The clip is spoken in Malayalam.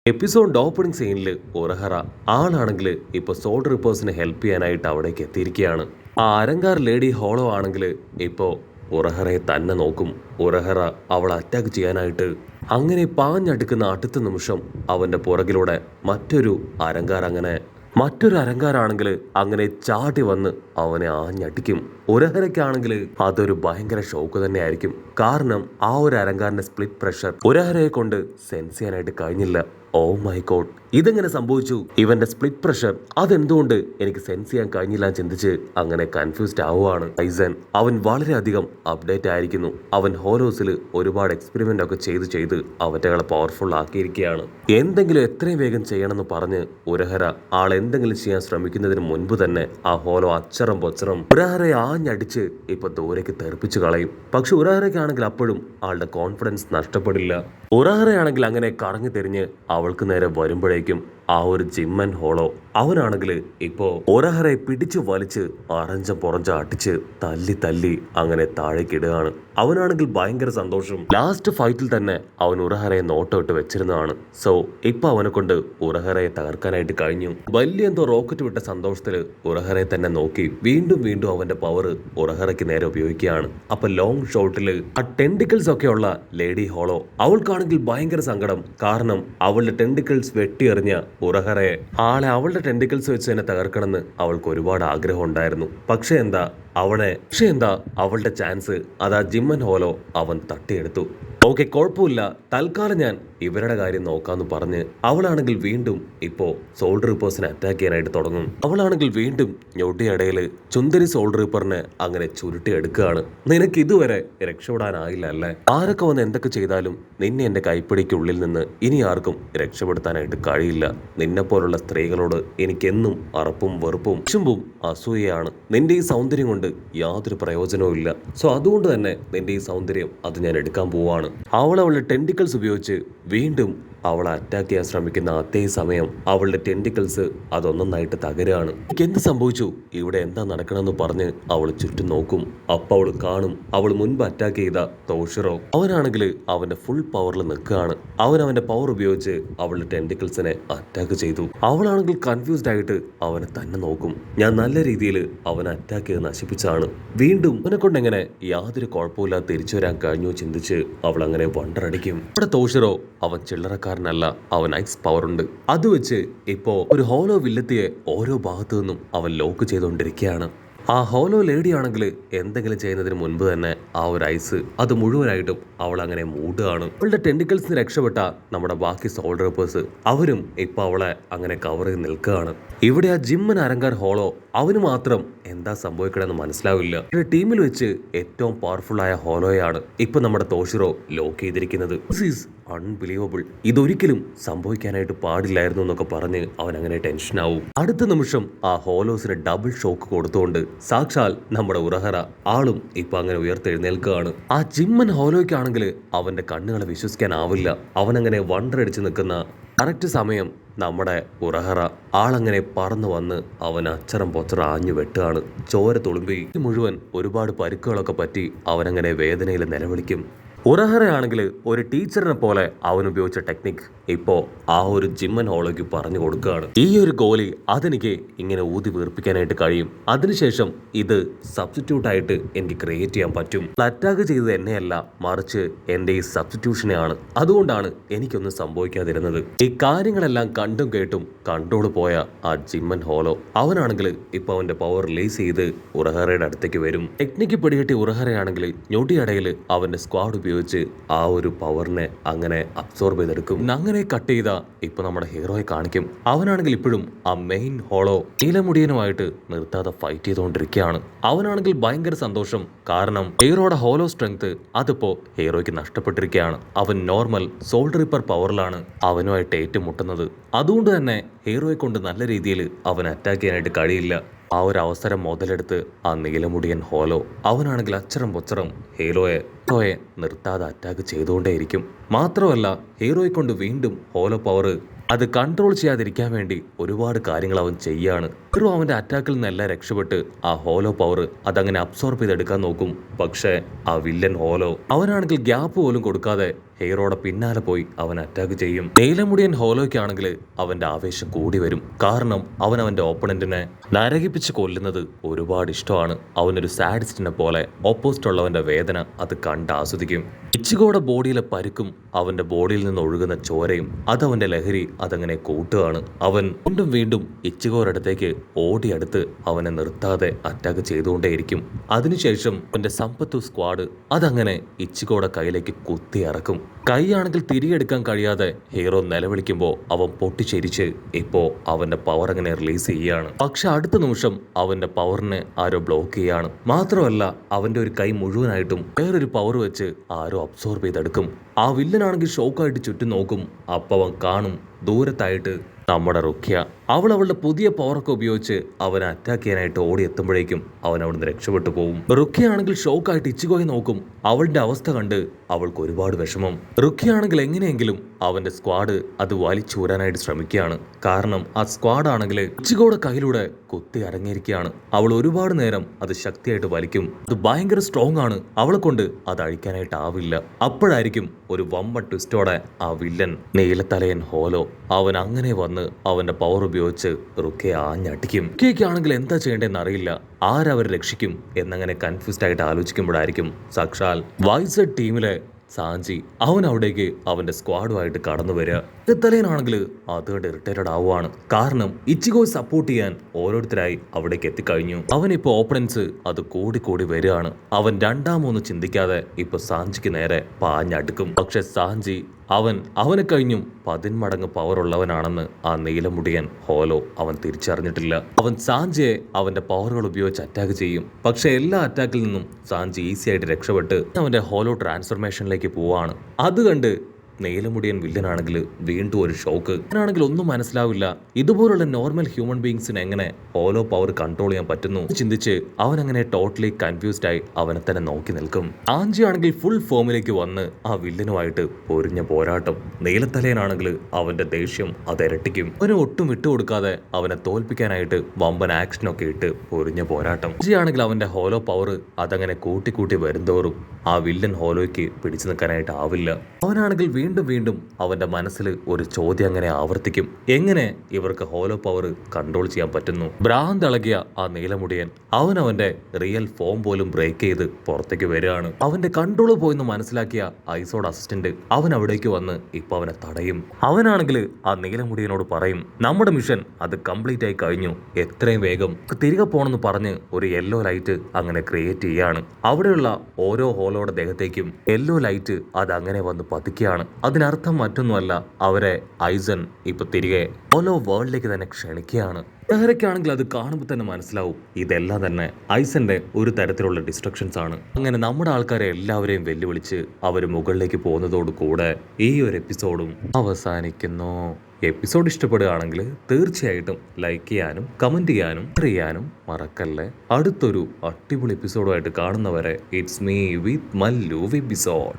എപ്പിസോഡ് ഓപ്പണിംഗ് സീനിൽ ഉറഹറ ആളാണെങ്കിൽ ഇപ്പോൾ സോൾ റിപ്പേഴ്സിനെ ഹെൽപ്പ് ചെയ്യാനായിട്ട് അവിടേക്ക് എത്തിയിരിക്കുകയാണ്. ആ അരങ്കാർ ലേഡി ഹോളോ ആണെങ്കിൽ ഇപ്പോൾ ഉറഹറയെ തന്നെ നോക്കും. ഉറഹറ അവളെ അറ്റാക്ക് ചെയ്യാനായിട്ട് അങ്ങനെ പാഞ്ഞടുക്കുന്ന അടുത്ത നിമിഷം അവൻ്റെ പുറകിലൂടെ മറ്റൊരു അരങ്കാരാണെങ്കിൽ അങ്ങനെ ചാടി വന്ന് അവനെ ആഞ്ഞടിക്കും. ഉരഹരയ്ക്കാണെങ്കിൽ അതൊരു ഭയങ്കര ഷോക്ക് തന്നെയായിരിക്കും. കാരണം ആ ഒരു അരങ്കാരന്റെ സ്പ്ലിറ്റ് പ്രഷർ ഉരഹരയെ കൊണ്ട് സെൻസ് ചെയ്യാനായിട്ട് കഴിഞ്ഞില്ല. ഓ മൈ ഗോഡ്, ഇതെങ്ങനെ സംഭവിച്ചു? ഇവന്റെ സ്പ്ലിറ്റ് പ്രഷർ അതെന്തുകൊണ്ട് എനിക്ക് സെൻസ് ചെയ്യാൻ കഴിഞ്ഞില്ല ചിന്തിച്ച് അങ്ങനെ കൺഫ്യൂസ്ഡ് ആവുകയാണ് ഐസൻ. അവൻ വളരെയധികം അപ്ഡേറ്റ് ആയിരിക്കുന്നു. അവൻ ഹോലോസിൽ ഒരുപാട് എക്സ്പെരിമെന്റ് ഒക്കെ ചെയ്ത് അവറ്റകളെ പവർഫുൾ ആക്കിയിരിക്കുകയാണ്. എന്തെങ്കിലും എത്രയും വേഗം ചെയ്യണമെന്ന് പറഞ്ഞ് ഉരഹര ആൾ എന്തെങ്കിലും ചെയ്യാൻ ശ്രമിക്കുന്നതിന് മുൻപ് തന്നെ ആ ഹോലോ അച്ചറം പൊച്ചറം ഉരഹരയെ ആഞ്ഞടിച്ച് ഇപ്പൊ ദൂരേക്ക് തെറിപ്പിച്ചു കളയും. പക്ഷെ ഉരഹരയ്ക്കാണെങ്കിൽ അപ്പോഴും ആളുടെ കോൺഫിഡൻസ് നഷ്ടപ്പെടില്ല. ഉറഹറയാണെങ്കിൽ അങ്ങനെ കറങ്ങി തിരിഞ്ഞ് അവൾക്ക് നേരെ വരുമ്പോഴേക്കും ആ ഒരു ജിമ്മൻ ഹോളോ അവനാണെങ്കിൽ ഇപ്പോ ഉറഹറയെ പിടിച്ചു വലിച്ച് അറഞ്ചം പുറഞ്ചം അടിച്ച് തല്ലി അങ്ങനെ താഴേക്കിടുകയാണ്. അവനാണെങ്കിൽ ഭയങ്കര സന്തോഷം. ലാസ്റ്റ് ഫൈറ്റിൽ തന്നെ അവൻ ഉറഹറയെ നോട്ടമിട്ട് വെച്ചിരുന്നതാണ്. സോ ഇപ്പൊ അവനെ കൊണ്ട് ഉറഹറയെ തകർക്കാനായിട്ട് കഴിഞ്ഞു. വലിയ എന്തോ റോക്കറ്റ് വിട്ട സന്തോഷത്തില് ഉറഹറയെ തന്നെ നോക്കി വീണ്ടും അവന്റെ പവർ ഉറഹറയ്ക്ക് നേരെ ഉപയോഗിക്കുകയാണ്. അപ്പൊ ലോങ് ഷോട്ടില് ആ ടെൻഡിക്കിൾസ് ഒക്കെ ഉള്ള ലേഡി ഹോളോ അവൾക്കാണെങ്കിൽ ഭയങ്കര സങ്കടം. കാരണം അവളുടെ ടെൻഡിക്കിൾസ് വെട്ടിയെറിഞ്ഞ ഉറഹറയെ അവളുടെ ടെൻഡിക്കിൾസ് വെച്ച് തന്നെ തകർക്കണമെന്ന് അവൾക്ക് ഒരുപാട് ആഗ്രഹം ഉണ്ടായിരുന്നു. പക്ഷെ എന്താ അവളുടെ ചാൻസ് അതാ ജിമ്മൻ ഹോലോ അവൻ തട്ടിയെടുത്തു. ഓക്കെ, കുഴപ്പമില്ല, തൽക്കാലം ഞാൻ ഇവരുടെ കാര്യം നോക്കാന്ന് പറഞ്ഞ് അവളാണെങ്കിൽ വീണ്ടും ഇപ്പോ സോൾ റീപ്പേഴ്സിനെ അറ്റാക്ക് ചെയ്യാനായിട്ട് തുടങ്ങും. അവളാണെങ്കിൽ വീണ്ടും ഞൊടിയിടയില് ചുന്ദരി സോൾ റീപ്പറിനെ അങ്ങനെ ചുരുട്ടിയെടുക്കുകയാണ്. നിനക്ക് ഇതുവരെ രക്ഷപ്പെടാനായില്ല അല്ലേ? ആരൊക്കെ വന്ന് എന്തൊക്കെ ചെയ്താലും നിന്നെ എന്റെ കൈപ്പിടിക്കുള്ളിൽ നിന്ന് ഇനി ആർക്കും രക്ഷപ്പെടുത്താനായിട്ട് കഴിയില്ല. നിന്നെപ്പോലുള്ള സ്ത്രീകളോട് എനിക്കെന്നും അറപ്പും വെറുപ്പും ചുമ്പും അസൂയയാണ്. നിന്റെ ഈ സൗന്ദര്യം കൊണ്ട് യാതൊരു പ്രയോജനവും ഇല്ല. സോ അതുകൊണ്ട് തന്നെ നിന്റെ ഈ സൗന്ദര്യം അത് ഞാൻ എടുക്കാൻ പോവാണ്. അവളുടെ ടെൻഡിക്കിൾസ് ഉപയോഗിച്ച് വീണ്ടും അവളെ അറ്റാക്ക് ചെയ്യാൻ ശ്രമിക്കുന്ന അതേ സമയം അവളുടെ ടെൻഡിക്കിൾസ് അതൊന്നായിട്ട് തകരുകയാണ്. എന്ത് സംഭവിച്ചു, ഇവിടെ എന്താ നടക്കണമെന്ന് പറഞ്ഞ് അവൾ ചുറ്റും നോക്കും. അപ്പൊ അവൾ കാണും അവൾ മുൻപ് അറ്റാക്ക് ചെയ്ത തോഷിറോ അവനാണെങ്കിൽ അവന്റെ ഫുൾ പവറിൽ നിൽക്കുകയാണ്. അവന്റെ പവർ ഉപയോഗിച്ച് അവളുടെ ടെൻഡിക്കിൾസിനെ അറ്റാക്ക് ചെയ്തു. അവളാണെങ്കിൽ കൺഫ്യൂസ്ഡ് ആയിട്ട് അവനെ തന്നെ നോക്കും. ഞാൻ നല്ല രീതിയിൽ അവനെ അറ്റാക്ക് ചെയ്ത് നശിപ്പിച്ചാണ്. വീണ്ടും അവനെ കൊണ്ട് എങ്ങനെ യാതൊരു കുഴപ്പമില്ലാതെ തിരിച്ചു വരാൻ കഴിഞ്ഞു ചിന്തിച്ച് അവൾ അങ്ങനെ വണ്ടറടിക്കും. അവിടെ തോഷിറോ അവൻ ചില്ലറക്കാരനല്ല, അവൻ ഐസ് പവർ ഉണ്ട്. അത് വെച്ച് ഇപ്പോ ഒരു ഹോലോ വില്ലത്തിയെ ഓരോ ഭാഗത്തു നിന്നും അവൻ ലോക്ക് ചെയ്തുകൊണ്ടിരിക്കുകയാണ്. ആ ഹോലോ ലേഡി ആണെങ്കിൽ എന്തെങ്കിലും ചെയ്യുന്നതിന് മുൻപ് തന്നെ ആ ഒരു ഐസ് അത് മുഴുവനായിട്ടും അവൾ അങ്ങനെ മൂടുകയാണ്. അവളുടെ ടെൻഡിക്കിൾസിന് രക്ഷപ്പെട്ട നമ്മുടെ ബാക്കി സോൾ റീപ്പേഴ്സ് അവരും ഇപ്പൊ അവളെ അങ്ങനെ കവർ ചെയ്ത് നിൽക്കുകയാണ്. ഇവിടെ ആ ജിമ്മൻ അരങ്കാർ ഹോളോ അവന് മാത്രം എന്താ സംഭവിക്കണമെന്ന് മനസ്സിലാവില്ല. ടീമിൽ വെച്ച് ഏറ്റവും പവർഫുൾ ആയ ഹോലോയാണ് ഇപ്പൊ നമ്മുടെ തോഷിറോ ലോക്ക് ചെയ്തിരിക്കുന്നത്. അൺബിലീവബിൾ, ഇതൊരിക്കലും സംഭവിക്കാനായിട്ട് പാടില്ലായിരുന്നു എന്നൊക്കെ പറഞ്ഞ് അവൻ അങ്ങനെ ടെൻഷനാവും. അടുത്ത നിമിഷം ആ ഹോലോസിന് ഡബിൾ ഷോക്ക് കൊടുത്തുകൊണ്ട് സാക്ഷാൽ നമ്മുടെ ഉറഹറ ആളും ഇപ്പൊ അങ്ങനെ ഉയർത്തെഴുന്നേൽക്കുകയാണ്. ആ ജിമ്മൻ ഹോലോയ്ക്കാണെങ്കിൽ അവന്റെ കണ്ണുകളെ വിശ്വസിക്കാനാവില്ല. അവനങ്ങനെ വണ്ടറടിച്ച് നിൽക്കുന്ന കറക്റ്റ് സമയം നമ്മുടെ ഉറഹറ ആളങ്ങനെ പറന്നു വന്ന് അവൻ അച്ചറം പൊച്ചറ ആഞ്ഞു വെട്ടുകയാണ്. ചോര തുളുമ്പി മുഴുവൻ ഒരുപാട് പരുക്കുകളൊക്കെ പറ്റി അവനങ്ങനെ വേദനയിൽ നിലവിളിക്കും. ഉറഹറയാണെങ്കിൽ ഒരു ടീച്ചറിനെ പോലെ അവൻ ഉപയോഗിച്ച ടെക്നിക് ഇപ്പോ ആ ഒരു ജിമ്മൻ ഹോളോയ്ക്ക് പറഞ്ഞു കൊടുക്കുകയാണ്. ഈ ഒരു ഗോലി അതെനിക്ക് ഇങ്ങനെ ഊതി വീർപ്പിക്കാനായിട്ട് കഴിയും. അതിനുശേഷം ഇത് സബ്സ്റ്റിറ്റ്യൂട്ട് ആയിട്ട് എനിക്ക് ക്രിയേറ്റ് ചെയ്യാൻ പറ്റും. അറ്റാക്ക് ചെയ്തത് എന്നെയല്ല, മറിച്ച് എന്റെ ഈ സബ്സ്റ്റിറ്റ്യൂഷനെയാണ്. അതുകൊണ്ടാണ് എനിക്കൊന്നും സംഭവിക്കാതിരുന്നത്. ഈ കാര്യങ്ങളെല്ലാം കണ്ടും കേട്ടും കണ്ടോട് പോയ ആ ജിമ്മൻ ഹോളോ അവനാണെങ്കിൽ ഇപ്പൊ അവന്റെ പവർ റിലീസ് ചെയ്ത് ഉറഹറയുടെ അടുത്തേക്ക് വരും. ടെക്നിക്ക് പിടികിട്ടി ഉറഹറയാണെങ്കിൽ ഞൊടിയടയിൽ അവന്റെ സ്ക്വാഡ് ഉപയോഗിച്ച് ആ ഒരു പവറിനെ അങ്ങനെ അബ്സോർബ് ചെയ്തെടുക്കും. അങ്ങനെ കട്ട് ചെയ്ത ഇപ്പൊ നമ്മുടെ ഹീറോയെ കാണിക്കും. അവനാണെങ്കിൽ ഇപ്പോഴും ആ മെയിൻ ഹോളോ നീലമുടിയനുമായിട്ട് നിർത്താതെ ഫൈറ്റ് ചെയ്തുകൊണ്ടിരിക്കുകയാണ്. അവനാണെങ്കിൽ ഭയങ്കര സന്തോഷം. കാരണം ഹീറോയുടെ ഹോളോ സ്ട്രെങ്ത് അതിപ്പോ ഹീറോയ്ക്ക് നഷ്ടപ്പെട്ടിരിക്കുകയാണ്. അവൻ നോർമൽ സോൾ റീപ്പർ പവറിലാണ് അവനുമായിട്ട് ഏറ്റുമുട്ടുന്നത്. അതുകൊണ്ട് തന്നെ ഹീറോയെ കൊണ്ട് നല്ല രീതിയിൽ അവൻ അറ്റാക്ക് ചെയ്യാനായിട്ട് കഴിയില്ല. ആ ഒരു അവസരം മുതലെടുത്ത് ആ നീലമുടിയൻ ഹോലോ അവനാണെങ്കിൽ അച്ചറം പൊച്ചറം ഹീറോയെ നിർത്താതെ അറ്റാക്ക് ചെയ്തുകൊണ്ടേയിരിക്കും. മാത്രമല്ല ഹീറോയെ കൊണ്ട് വീണ്ടും ഹോലോ പവർ അത് കൺട്രോൾ ചെയ്യാതിരിക്കാൻ വേണ്ടി ഒരുപാട് കാര്യങ്ങൾ അവൻ ചെയ്യാണ്. ഹീറോ അവന്റെ അറ്റാക്കിൽ നിന്നെല്ലാം രക്ഷപ്പെട്ട് ആ ഹോലോ പവർ അതങ്ങനെ അബ്സോർബ് ചെയ്തെടുക്കാൻ നോക്കും. പക്ഷേ ആ വില്ലൻ ഹോലോ അവനാണെങ്കിൽ ഗ്യാപ്പ് പോലും കൊടുക്കാതെ ഹീറോയുടെ പിന്നാലെ പോയി അവൻ അറ്റാക്ക് ചെയ്യും. നീലമുടിയൻ ഹോലോയ്ക്കാണെങ്കിൽ അവന്റെ ആവേശം കൂടി വരും. കാരണം അവന്റെ ഓപ്പണന്റിനെ നരകിപ്പിച്ച് കൊല്ലുന്നത് ഒരുപാട് ഇഷ്ടമാണ്. അവനൊരു സാഡിസ്റ്റിനെ പോലെ ഓപ്പോസിറ്റ് ഉള്ളവന്റെ വേദന അത് കണ്ട് ആസ്വദിക്കും. ഇച്ചിഗോയുടെ ബോഡിയിലെ പരുക്കും അവന്റെ ബോഡിയിൽ നിന്ന് ഒഴുകുന്ന ചോരയും അതവന്റെ ലഹരി അതങ്ങനെ കൂട്ടുകയാണ്. അവൻ വീണ്ടും വീണ്ടും ഇച്ചിഗോയുടെ അടുത്തേക്ക് ഓടിയടുത്ത് അവനെ നിർത്താതെ അറ്റാക്ക് ചെയ്തുകൊണ്ടേയിരിക്കും. അതിനുശേഷം അവന്റെ സമ്പത്തു സ്ക്വാഡ് അതങ്ങനെ ഇച്ചിഗോയുടെ കയ്യിലേക്ക് കുത്തി ഇറക്കും. കൈയാണെങ്കിൽ തിരികെ എടുക്കാൻ കഴിയാതെ ഹീറോ നിലവിളിക്കുമ്പോൾ അവൻ പൊട്ടിച്ചെരിച്ച് ഇപ്പോ അവന്റെ പവർ അങ്ങനെ റിലീസ് ചെയ്യാണ്. പക്ഷെ അടുത്ത നിമിഷം അവന്റെ പവറിനെ ആരോ ബ്ലോക്ക് ചെയ്യാണ്. മാത്രമല്ല അവന്റെ ഒരു കൈ മുഴുവനായിട്ടും വേറൊരു പവർ വെച്ച് ആരോ അബ്സോർബ് ചെയ്തെടുക്കും. ആ വില്ലനാണെങ്കിൽ ഷോക്കായിട്ട് ചുറ്റും നോക്കും. അപ്പൊ അവൻ കാണും ദൂരത്തായിട്ട് നമ്മുടെ റുഖ്യ. അവളുടെ പുതിയ പവറൊക്കെ ഉപയോഗിച്ച് അവനെ അറ്റാക്ക് ചെയ്യാനായിട്ട് ഓടിയെത്തുമ്പോഴേക്കും അവൻ അവിടുന്ന് രക്ഷപ്പെട്ടു പോകും. റുഖ്യ ആണെങ്കിൽ ഷോക്കായിട്ട് ഇച്ചിഗോയെ നോക്കും. അവളുടെ അവസ്ഥ കണ്ട് അവൾക്ക് ഒരുപാട് വിഷമം. റുഖ്യ ആണെങ്കിൽ എങ്ങനെയെങ്കിലും അവന്റെ സ്ക്വാഡ് അത് വലിച്ചൂരാനായിട്ട് ശ്രമിക്കുകയാണ്. കാരണം ആ സ്ക്വാഡ് ആണെങ്കിൽ ഇച്ചിഗോയുടെ കയ്യിലൂടെ കുത്തി അടങ്ങിയിരിക്കുകയാണ്. അവൾ ഒരുപാട് നേരം അത് ശക്തിയായിട്ട് വലിക്കും. അത് ഭയങ്കര സ്ട്രോങ് ആണ്. അവളെ കൊണ്ട് അത് അഴിക്കാനായിട്ട് ആവില്ല. അപ്പോഴായിരിക്കും ഒരു വമ്പ ട്വിസ്റ്റോടെ ആ വില്ലൻ നീലത്തലയൻ ഹോലോ അവൻ അങ്ങനെ വന്ന് അവന്റെ പവർ ഉപയോഗിച്ച് റുഖ്യയെ ആഞ്ഞടിക്കും. റുഖ്യയ്ക്കാണെങ്കിൽ എന്താ ചെയ്യേണ്ടതെന്ന് അറിയില്ല. ആരവരെ രക്ഷിക്കും എന്നങ്ങനെ കൺഫ്യൂസ്ഡ് ആയിട്ട് ആലോചിക്കുമ്പോഴായിരിക്കും സാക്ഷാൽ വൈസഡ് ടീമിലെ സാഞ്ചി അവൻ അവിടേക്ക് അവന്റെ സ്ക്വാഡുമായിട്ട് കടന്നു വരിക. തലേനാണെങ്കിൽ അതുകൊണ്ട് ഇറിറ്റേറ്റഡ് ആവുകയാണ്. കാരണം ഇച്ചിഗോയെ സപ്പോർട്ട് ചെയ്യാൻ ഓരോരുത്തരായി അവിടേക്ക് എത്തിക്കഴിഞ്ഞു. അവനിപ്പോ ഓപ്പണൻസ് അത് കൂടി വരികയാണ്. അവൻ രണ്ടാമൊന്നും ചിന്തിക്കാതെ ഇപ്പൊ സാഞ്ചിക്ക് നേരെ പാഞ്ഞടുക്കും. പക്ഷെ സാഞ്ചി അവനെ കഴിഞ്ഞും 10 മടങ്ങ് പവർ ഉള്ളവനാണെന്ന് ആ നീലമുടിയൻ ഹോലോ അവൻ തിരിച്ചറിഞ്ഞിട്ടില്ല. അവൻ സാഞ്ചിയെ അവന്റെ പവറുകൾ ഉപയോഗിച്ച് അറ്റാക്ക് ചെയ്യും. പക്ഷെ എല്ലാ അറ്റാക്കിൽ നിന്നും സാഞ്ചി ഈസി ആയിട്ട് രക്ഷപ്പെട്ട് അവന്റെ ഹോലോ ട്രാൻസ്ഫർമേഷനിലേക്ക് പോവാണ്. അത് കണ്ട് നീലമുടിയൻ വില്ലനാണെങ്കിൽ വീണ്ടും ഒരു ഷോക്ക്. അവനാണെങ്കിൽ ഒന്നും മനസ്സിലാവില്ല. ഇതുപോലുള്ള നോർമൽ ഹ്യൂമൻ ബീങ്സിന് എങ്ങനെ ഹോലോ പവർ കൺട്രോൾ ചെയ്യാൻ പറ്റുന്നു ചിന്തിച്ച് അവൻ അങ്ങനെ ടോട്ടലി കൺഫ്യൂസ്ഡ് ആയി അവനെ തന്നെ നോക്കി നിൽക്കും. ആഞ്ചി ആണെങ്കിൽ ഫുൾ ഫോമിലേക്ക് വന്ന് ആ വില്ലനുമായിട്ട് പൊരിഞ്ഞ പോരാട്ടം. നീലത്തലയനാണെങ്കിൽ അവന്റെ ദേഷ്യം അത് ഇരട്ടിക്കും. അവനെ ഒട്ടും വിട്ടുകൊടുക്കാതെ അവനെ തോൽപ്പിക്കാനായിട്ട് വമ്പൻ ആക്ഷനൊക്കെ ഇട്ട് പൊരിഞ്ഞ പോരാട്ടം. ആഞ്ചി ആണെങ്കിൽ അവന്റെ ഹോലോ പവർ അതങ്ങനെ കൂട്ടി വരുന്തോറും ആ വില്ലൻ ഹോലോയ്ക്ക് പിടിച്ചു നിൽക്കാനായിട്ട് ആവില്ല. അവനാണെങ്കിൽ വീണ്ടും അവന്റെ മനസ്സിൽ ഒരു ചോദ്യം അങ്ങനെ ആവർത്തിക്കും. എങ്ങനെ ഇവർക്ക് ഹോലോ പവർ കൺട്രോൾ ചെയ്യാൻ പറ്റുന്നു? ഭ്രാന്തിളകിയ ആ നീലമുടിയൻ അവന്റെ റിയൽ ഫോം പോലും ബ്രേക്ക് ചെയ്ത് പുറത്തേക്ക് വരികയാണ്. അവന്റെ കൺട്രോൾ പോയെന്ന് മനസ്സിലാക്കിയ ഐസോഡ് അസിസ്റ്റന്റ് അവൻ അവിടേക്ക് വന്ന് ഇപ്പൊ അവനെ തടയും. അവനാണെങ്കിൽ ആ നീലമുടിയനോട് പറയും, നമ്മുടെ മിഷൻ അത് കംപ്ലീറ്റ് ആയി കഴിഞ്ഞു, എത്രയും വേഗം തിരികെ പോണെന്ന് പറഞ്ഞ് ഒരു യെല്ലോ ലൈറ്റ് അങ്ങനെ ക്രിയേറ്റ് ചെയ്യാണ്. അവിടെയുള്ള ഓരോ ഹോലോയുടെ ദേഹത്തേക്കും യെല്ലോ ലൈറ്റ് അത് അങ്ങനെ വന്ന് പതിക്കുകയാണ്. അതിനർത്ഥം മറ്റൊന്നുമല്ല, അവരെ ഐസൻ ഇപ്പൊ തിരികെ ഹോലോ വേൾഡിലേക്ക് തന്നെ ക്ഷണിക്കുകയാണ്. ലഹരയ്ക്കാണെങ്കിൽ അത് കാണുമ്പോൾ തന്നെ മനസ്സിലാവും ഇതെല്ലാം തന്നെ ഐസന്റെ ഒരു തരത്തിലുള്ള ഡിസ്ട്രക്ഷൻസ് ആണ്. അങ്ങനെ നമ്മുടെ ആൾക്കാരെ എല്ലാവരെയും വെല്ലുവിളിച്ച് അവർ മുകളിലേക്ക് പോകുന്നതോട് കൂടെ ഈ ഒരു എപ്പിസോഡും അവസാനിക്കുന്നു. എപ്പിസോഡ് ഇഷ്ടപ്പെടുകയാണെങ്കിൽ തീർച്ചയായിട്ടും ലൈക്ക് ചെയ്യാനും കമന്റ് ചെയ്യാനും ഷെയർ ചെയ്യാനും മറക്കല്ലേ. അടുത്തൊരു അടിപൊളി എപ്പിസോഡുമായിട്ട് കാണുന്നവരെ it's me with Mallu episode.